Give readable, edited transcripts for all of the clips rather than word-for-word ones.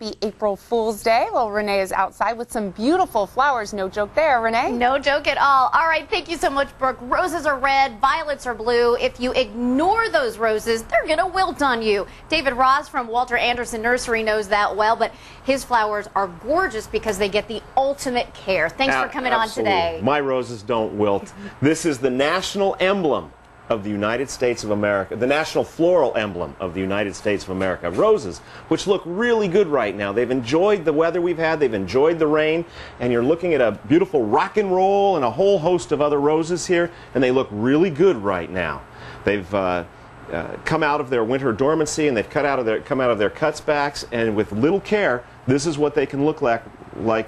Happy April Fool's Day. Well, Renee is outside with some beautiful flowers. No joke there, Renee. No joke at all. All right, thank you so much, Brooke. Roses are red, violets are blue. If you ignore those roses, they're going to wilt on you. David Ross from Walter Anderson Nursery knows that well, but his flowers are gorgeous because they get the ultimate care. Thanks for coming on today. My roses don't wilt. This is the national emblem of the United States of America, the national floral emblem of the United States of America. Roses, which look really good right now. They've enjoyed the weather we've had, they've enjoyed the rain, and you're looking at a beautiful rock and roll and a whole host of other roses here, and they look really good right now. They've come out of their winter dormancy, and they've come out of their cuts backs, and with little care, this is what they can look like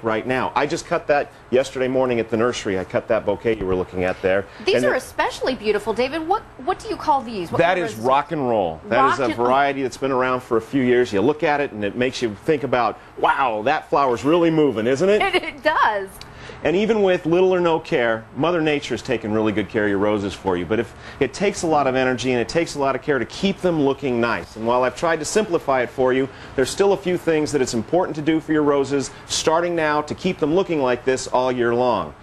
right now. I just cut that yesterday morning at the nursery. I cut that bouquet you were looking at there. These are especially beautiful, David. What do you call these? That is rock and roll. That is a variety that's been around for a few years. You look at it and it makes you think about, wow, that flower's really moving, isn't it? It does. And even with little or no care, Mother Nature's taken really good care of your roses for you. But if it takes a lot of energy and it takes a lot of care to keep them looking nice. And while I've tried to simplify it for you, there's still a few things that it's important to do for your roses starting now to keep them looking like this all year long.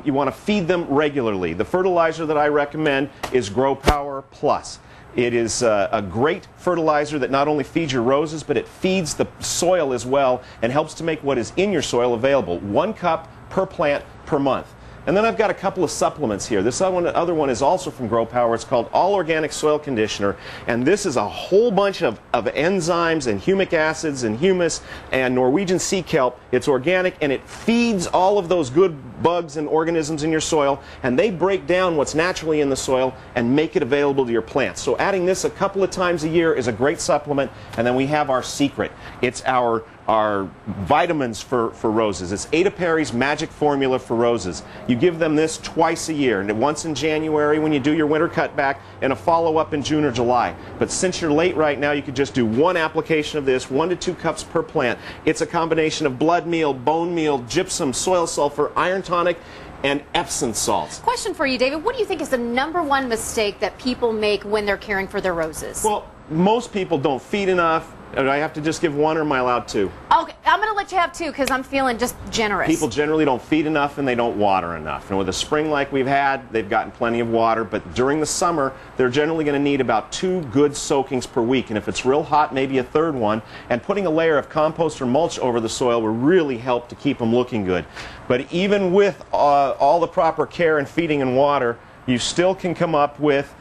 You want to feed them regularly. The fertilizer that I recommend is Grow Power Plus. It is a great fertilizer that not only feeds your roses, but it feeds the soil as well and helps to make what is in your soil available. 1 cup per plant per month. And then I've got a couple of supplements here. This other one is also from Grow Power. It's called All Organic Soil Conditioner. And this is a whole bunch of enzymes and humic acids and humus and Norwegian sea kelp. It's organic and it feeds all of those good bugs and organisms in your soil. And they break down what's naturally in the soil and make it available to your plants. So adding this a couple of times a year is a great supplement. And then we have our secret. It's our vitamins for roses. It's Ada Perry's magic formula for roses. You give them this twice a year, and once in January when you do your winter cutback, and a follow-up in June or July. But since you're late right now, you could just do 1 application of this, 1 to 2 cups per plant. It's a combination of blood meal, bone meal, gypsum, soil sulfur, iron tonic, and Epsom salts. Question for you, David. What do you think is the #1 mistake that people make when they're caring for their roses? Well, most people don't feed enough. Do I have to just give 1 or am I allowed 2? Okay, I'm going to let you have 2 because I'm feeling just generous. People generally don't feed enough and they don't water enough. And with a spring like we've had, they've gotten plenty of water, but during the summer, they're generally going to need about 2 good soakings per week. And if it's real hot, maybe a 3rd one. And putting a layer of compost or mulch over the soil will really help to keep them looking good. But even with all the proper care and feeding and water, you still can come up with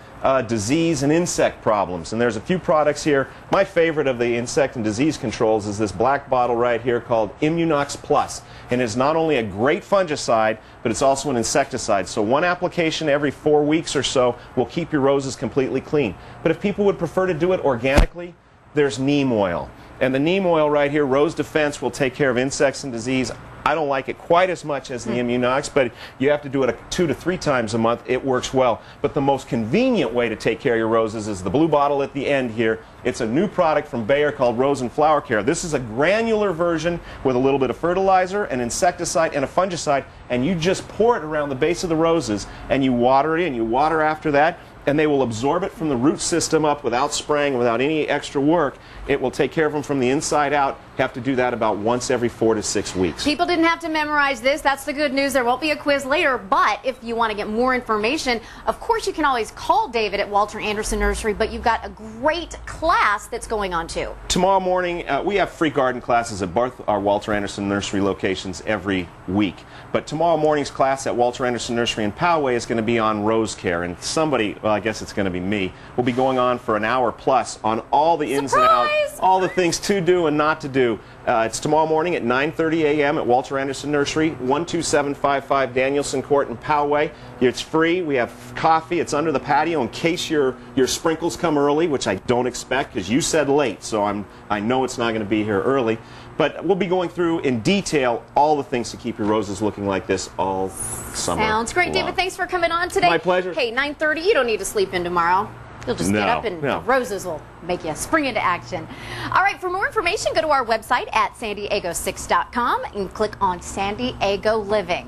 disease and insect problems. And there's a few products here. My favorite of the insect and disease controls is this black bottle right here called Immunox Plus. And it's not only a great fungicide, but it's also an insecticide. So 1 application every 4 weeks or so will keep your roses completely clean. But if people would prefer to do it organically, there's neem oil. And the neem oil right here, Rose Defense, will take care of insects and disease. I don't like it quite as much as the Immunox, but you have to do it 2 to 3 times a month. It works well. But the most convenient way to take care of your roses is the blue bottle at the end here. It's a new product from Bayer called Rose and Flower Care. This is a granular version with a little bit of fertilizer, an insecticide, and a fungicide, and you just pour it around the base of the roses, and you water it in. You water after that, and they will absorb it from the root system up without spraying, without any extra work. It will take care of them from the inside out. You have to do that about once every 4 to 6 weeks. People didn't have to memorize this. That's the good news. There won't be a quiz later, but if you want to get more information, of course you can always call David at Walter Anderson Nursery, but you've got a great class that's going on too. Tomorrow morning, we have free garden classes at both our Walter Anderson Nursery locations every week. But tomorrow morning's class at Walter Anderson Nursery in Poway is going to be on rose care, and somebody, well, I guess it's going to be me, will be going on for an hour plus on all the ins and outs, all the things to do and not to do. It's tomorrow morning at 9:30 a.m. at Walter Anderson Nursery, 12755 Danielson Court in Poway. It's free. We have coffee. It's under the patio in case your sprinkles come early, which I don't expect because you said late, so I know it's not going to be here early. But we'll be going through in detail all the things to keep your roses looking like this all summer. Sounds great, long. David. Thanks for coming on today. My pleasure. Hey, 9:30. You don't need to sleep in tomorrow. You'll just get up and the roses will make you spring into action. All right, for more information, go to our website at san diego6.com and click on San Diego Living.